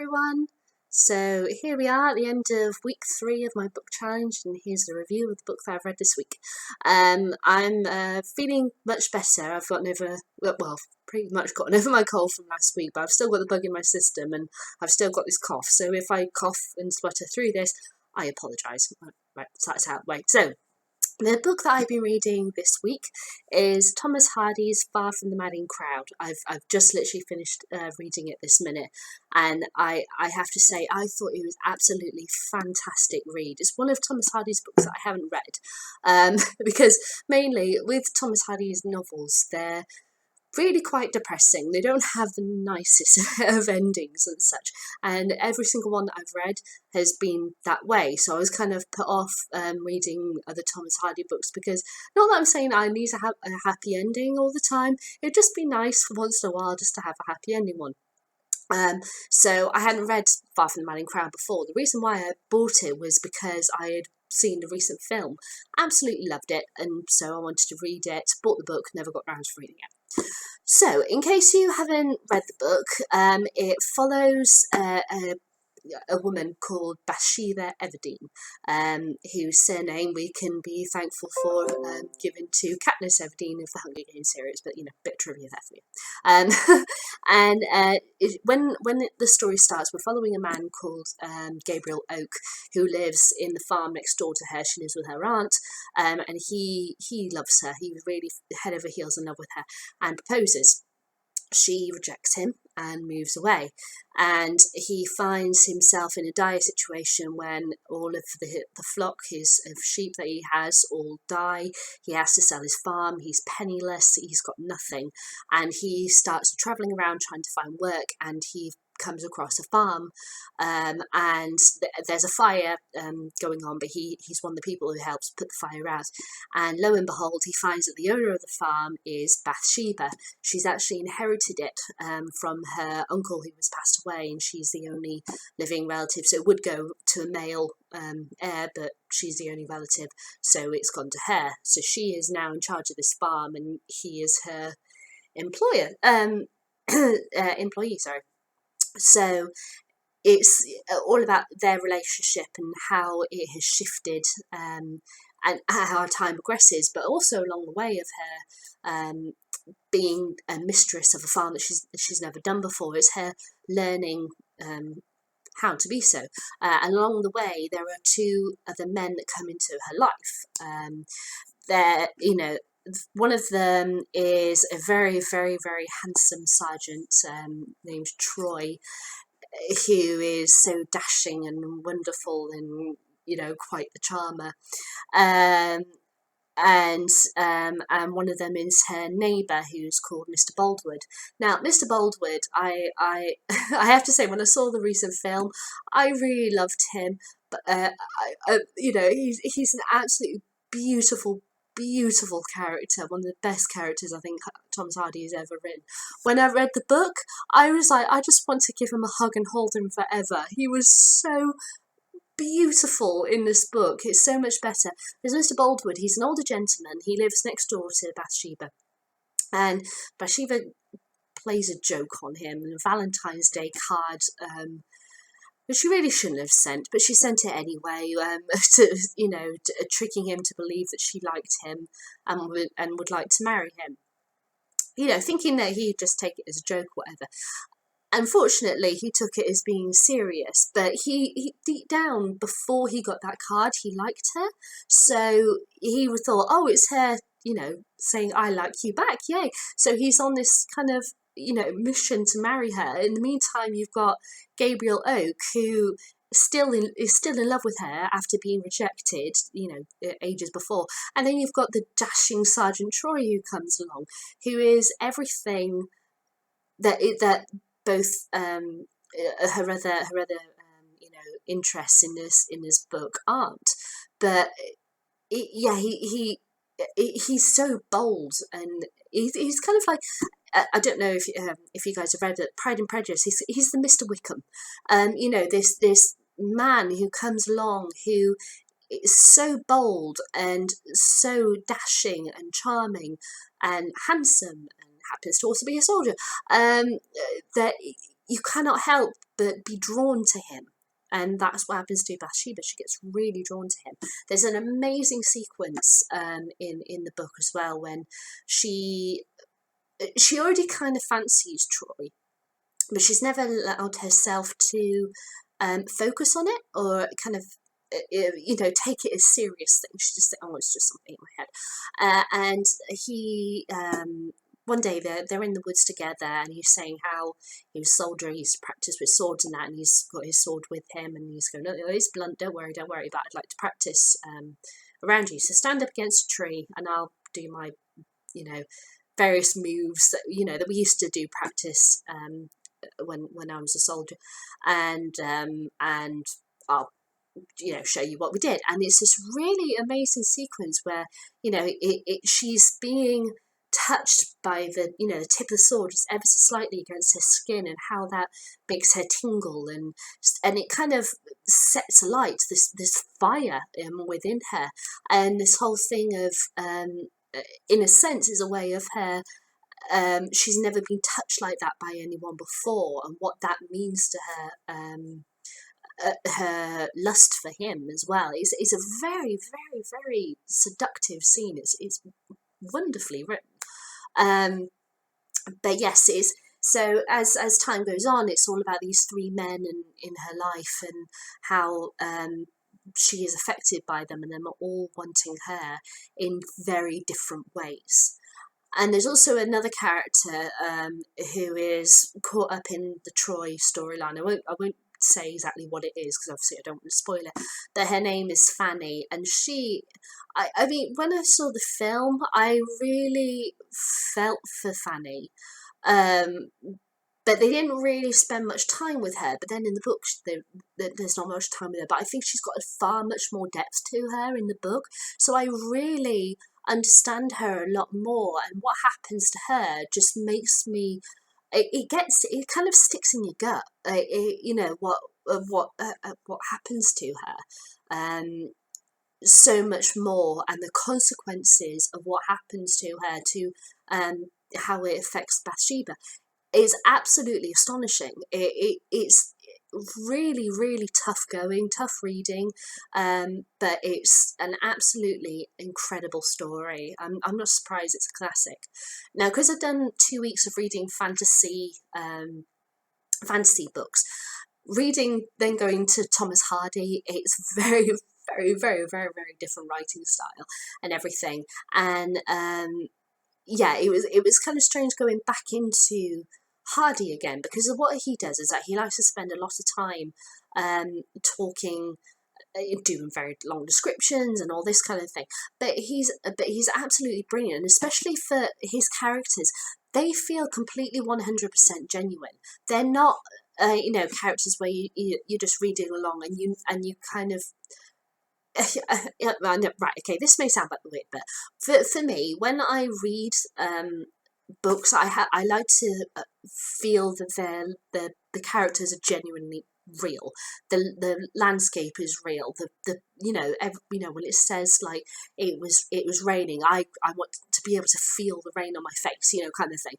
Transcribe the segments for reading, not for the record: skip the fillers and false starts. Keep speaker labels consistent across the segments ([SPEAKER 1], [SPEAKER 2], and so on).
[SPEAKER 1] everyone. So here we are at the end of week 3 of my book challenge, and here's the review of the book that I've read this week. I'm feeling much better. I've gotten over, well, pretty much gotten over my cold from last week, but I've still got the bug in my system and I've still got this cough. So if I cough and splutter through this, I apologise. Right, so that's out of the way. So the book that I've been reading this week is Thomas Hardy's Far from the Madding Crowd. I've just literally finished reading it this minute, and I have to say I thought it was absolutely fantastic read. It's one of Thomas Hardy's books that I haven't read, because mainly with Thomas Hardy's novels, they're really quite depressing. They don't have the nicest of endings and such, and every single one that I've read has been that way. So I was kind of put off reading other Thomas Hardy books, because not that I'm saying I need to have a happy ending all the time. It'd just be nice for once in a while just to have a happy ending one. So I hadn't read Far from the Madding Crowd before. The reason why I bought it was because I had seen the recent film, absolutely loved it, and so I wanted to read it. Bought the book, never got round to reading it. So, in case you haven't read the book, it follows a woman called Bathsheba Everdeen, whose surname we can be thankful for, given to Katniss Everdeen of the Hunger Games series, but bit trivia there for you. When the story starts, we're following a man called Gabriel Oak, who lives in the farm next door to her. She lives with her aunt, and he loves her. He was really head over heels in love with her and proposes. She rejects him and moves away, and he finds himself in a dire situation when all of the flock of sheep that he has all die. He has to sell his farm. He's penniless. He's got nothing, and he starts travelling around trying to find work, and he comes across a farm, and there's a fire going on, but he's one of the people who helps put the fire out, and lo and behold, he finds that the owner of the farm is Bathsheba. She's actually inherited it from her uncle who was passed away, and she's the only living relative, so it would go to a male heir, but she's the only relative, so it's gone to her. So she is now in charge of this farm, and he is her employer, employee, sorry. So it's all about their relationship and how it has shifted, and how time progresses, but also along the way of her being a mistress of a farm that she's never done before. It's her learning how to be so. Along the way, there are two other men that come into her life. One of them is a very, very, very handsome sergeant named Troy, who is so dashing and wonderful and, quite the charmer. And one of them is her neighbour, who's called Mr. Boldwood. Now, Mr. Boldwood, I I have to say, when I saw the recent film, I really loved him. But he's an absolutely beautiful character, one of the best characters I think Thomas Hardy has ever written. When I read the book, I was like, I just want to give him a hug and hold him forever. He was so beautiful in this book. It's so much better. There's Mr. Boldwood. He's an older gentleman. He lives next door to Bathsheba, and Bathsheba plays a joke on him, and a Valentine's Day card, which she really shouldn't have sent, but she sent it anyway, tricking him to believe that she liked him and would like to marry him. Thinking that he'd just take it as a joke, whatever. Unfortunately, he took it as being serious, but he deep down, before he got that card, he liked her. So he thought, oh, it's her, saying, I like you back, yay. So he's on this kind of, mission to marry her. In the meantime, you've got Gabriel Oak, who is still in love with her after being rejected, ages before. And then you've got the dashing Sergeant Troy who comes along, who is everything that both her other interests in this book aren't. But he's so bold, and he's kind of like, I don't know if you guys have read it, Pride and Prejudice. He's the Mr. Wickham, this man who comes along who is so bold and so dashing and charming and handsome, and happens to also be a soldier. That you cannot help but be drawn to him. And that's what happens to Bathsheba. She gets really drawn to him. There's an amazing sequence in the book as well when she already kind of fancies Troy, but she's never allowed herself to focus on it or kind of take it as serious thing. She just think, oh, it's just something in my head. And he one day they're in the woods together, and he's saying how he was a soldier, he's practiced with swords and that, and he's got his sword with him, and he's going, oh, it's blunt, don't worry, but I'd like to practice around you. So stand up against a tree, and I'll do my, various moves that we used to do practice when I was a soldier, and I'll show you what we did. And it's this really amazing sequence where she's being touched by the tip of the sword just ever so slightly against her skin, and how that makes her tingle, and it kind of sets alight this fire within her, and this whole thing of in a sense is a way of her. She's never been touched like that by anyone before, and what that means to her. Her lust for him as well. It's a very, very, very seductive scene. It's wonderfully written. But yes, it is. So as time goes on, it's all about these three men in her life, and how she is affected by them, and them all wanting her in very different ways. And there's also another character who is caught up in the Troy storyline. I won't say exactly what it is, because obviously I don't want to spoil it, but her name is Fanny, and I mean, when I saw the film, I really felt for Fanny, but they didn't really spend much time with her. But then in the book, there's not much time with her, but I think she's got far much more depth to her in the book, so I really understand her a lot more, and what happens to her just makes me it kind of sticks in your gut, what happens to her, so much more, and the consequences of what happens to her, to how it affects Bathsheba, is absolutely astonishing. It's really, really tough reading, but it's an absolutely incredible story. I'm not surprised it's a classic. Now, because I've done 2 weeks of reading fantasy books, then going to Thomas Hardy, it's very, very, very, very, very different writing style and everything. And it was kind of strange going back into Hardy again, because of what he does is that he likes to spend a lot of time talking, doing very long descriptions and all this kind of thing. But he's absolutely brilliant, and especially for his characters, they feel completely 100% genuine. They're not characters where you're just reading along and you kind of right, okay, this may sound like weird, but for me, when I read books, I like to feel that the characters are genuinely real. The landscape is real. When it says like it was raining, I want to be able to feel the rain on my face, kind of thing,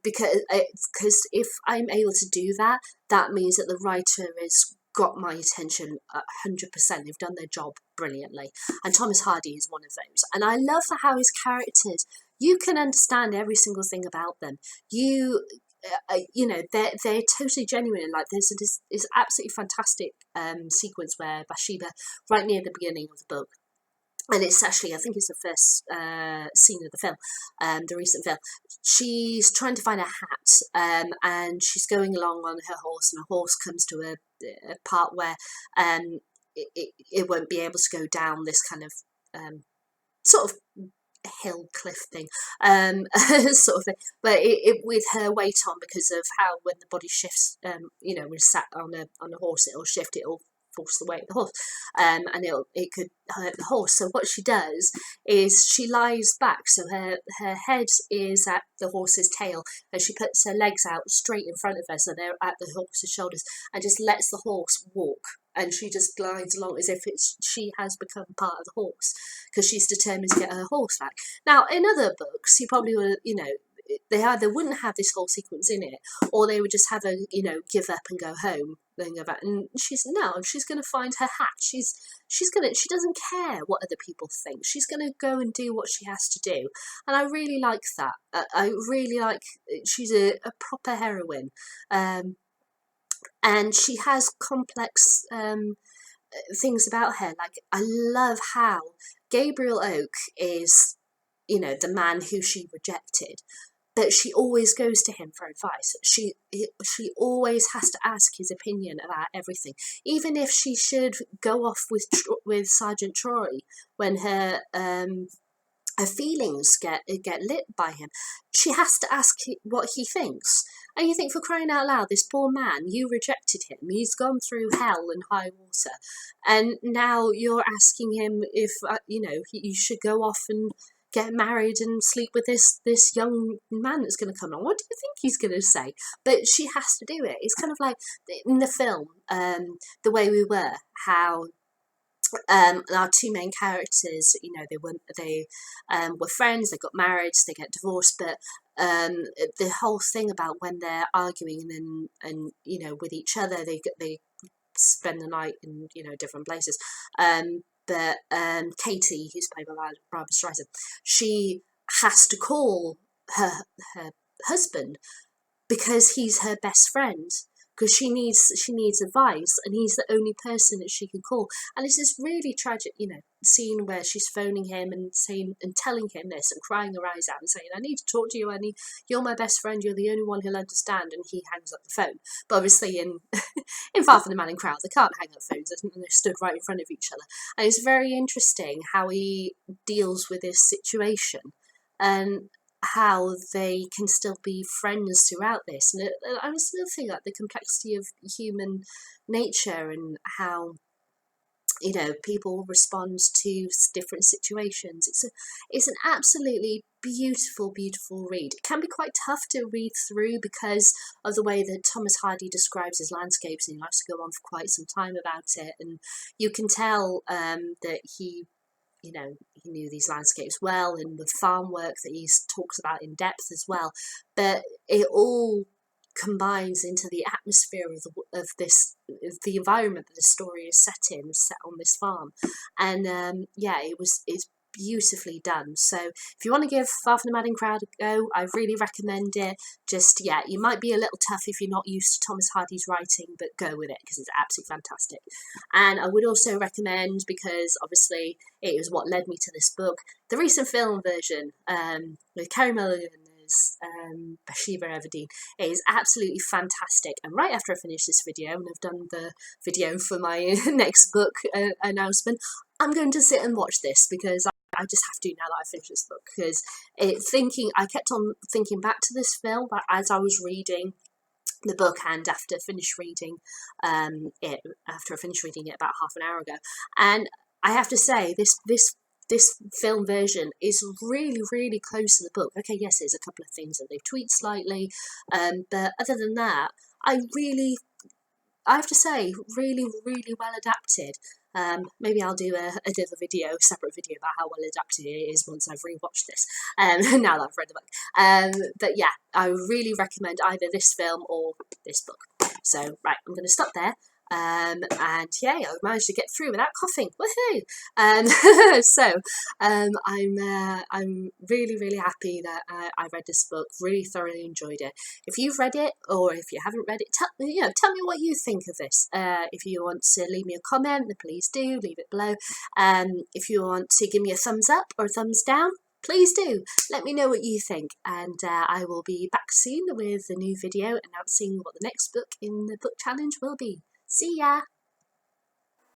[SPEAKER 1] because if I'm able to do that, that means that the writer has got my attention 100%. They've done their job brilliantly, and Thomas Hardy is one of those. And I love how his characters, you can understand every single thing about them. They're totally genuine. Like there's this absolutely fantastic sequence where Bathsheba, right near the beginning of the book, and it's actually, I think it's the first scene of the film, the recent film. She's trying to find a hat, and she's going along on her horse, and her horse comes to a part where it won't be able to go down this kind of sort of hill cliff thing, sort of thing, but it with her weight on, because of how when the body shifts, when sat on a horse, it'll shift, it'll force the weight of the horse, and it could hurt the horse. So what she does is she lies back, so her head is at the horse's tail, and she puts her legs out straight in front of her, so they're at the horse's shoulders, and just lets the horse walk, and she just glides along as if she has become part of the horse, because she's determined to get her horse back. Now, in other books, you probably would, they either wouldn't have this whole sequence in it, or they would just have her, give up and go home, then go back. And she's going to find her hat. She doesn't care what other people think. She's going to go and do what she has to do. And I really like that. I really like, she's a proper heroine. And she has complex things about her. Like, I love how Gabriel Oak is, the man who she rejected, but she always goes to him for advice. She always has to ask his opinion about everything, even if she should go off with Sergeant Troy when her feelings get lit by him. She has to ask what he thinks. And you think, for crying out loud, this poor man, you rejected him. He's gone through hell and high water, and now you're asking him if you should go off and get married and sleep with this young man that's going to come along. What do you think he's going to say? But she has to do it. It's kind of like in the film, The Way We Were, how our two main characters, they were friends, they got married, they get divorced, but the whole thing about when they're arguing and with each other, they spend the night in different places. But Katie, who's played by Barbara Streisand, she has to call her husband because he's her best friend, because she needs advice, and he's the only person that she can call. And it's this really tragic, scene where she's phoning him and telling him this and crying her eyes out and saying, "I need to talk to you. You're my best friend. You're the only one who'll understand." And he hangs up the phone. But obviously, in Far From the Man in Crowd, they can't hang up phones, and they're stood right in front of each other. And it's very interesting how he deals with this situation, and how they can still be friends throughout this. And I was still thinking like the complexity of human nature and how people respond to different situations. It's an absolutely beautiful read. It can be quite tough to read through because of the way that Thomas Hardy describes his landscapes, and he likes to go on for quite some time about it, and you can tell that he knew these landscapes well, and the farm work that he talks about in depth as well. But it all combines into the atmosphere of the environment that the story is set on this farm. And it's beautifully done. So if you want to give Far From the Man in Crowd a go, I really recommend it. Just, you might be a little tough if you're not used to Thomas Hardy's writing, but go with it because it's absolutely fantastic. And I would also recommend, because obviously it was what led me to this book, the recent film version with Carey Mulligan as Bathsheba Everdeen. It is absolutely fantastic. And right after I finish this video, and I've done the video for my next book announcement, I'm going to sit and watch this because I just have to now that I've finished this book, because I kept on thinking back to this film as I was reading the book, and after I finished reading it about half an hour ago. And I have to say, this film version is really, really close to the book. Okay, yes, there's a couple of things that they've tweaked slightly, but other than that, I have to say, really, really well adapted. Maybe I'll do a separate video about how well adapted it is once I've rewatched this, now that I've read the book. But yeah, I really recommend either this film or this book. So, right, I'm going to stop there. And yeah, I managed to get through without coughing. Woohoo! I'm really, really happy that I read this book. Really thoroughly enjoyed it. If you've read it, or if you haven't read it, tell me what you think of this. If you want to leave me a comment, then please do leave it below. If you want to give me a thumbs up or a thumbs down, please do. Let me know what you think, and I will be back soon with a new video announcing what the next book in the book challenge will be. See ya!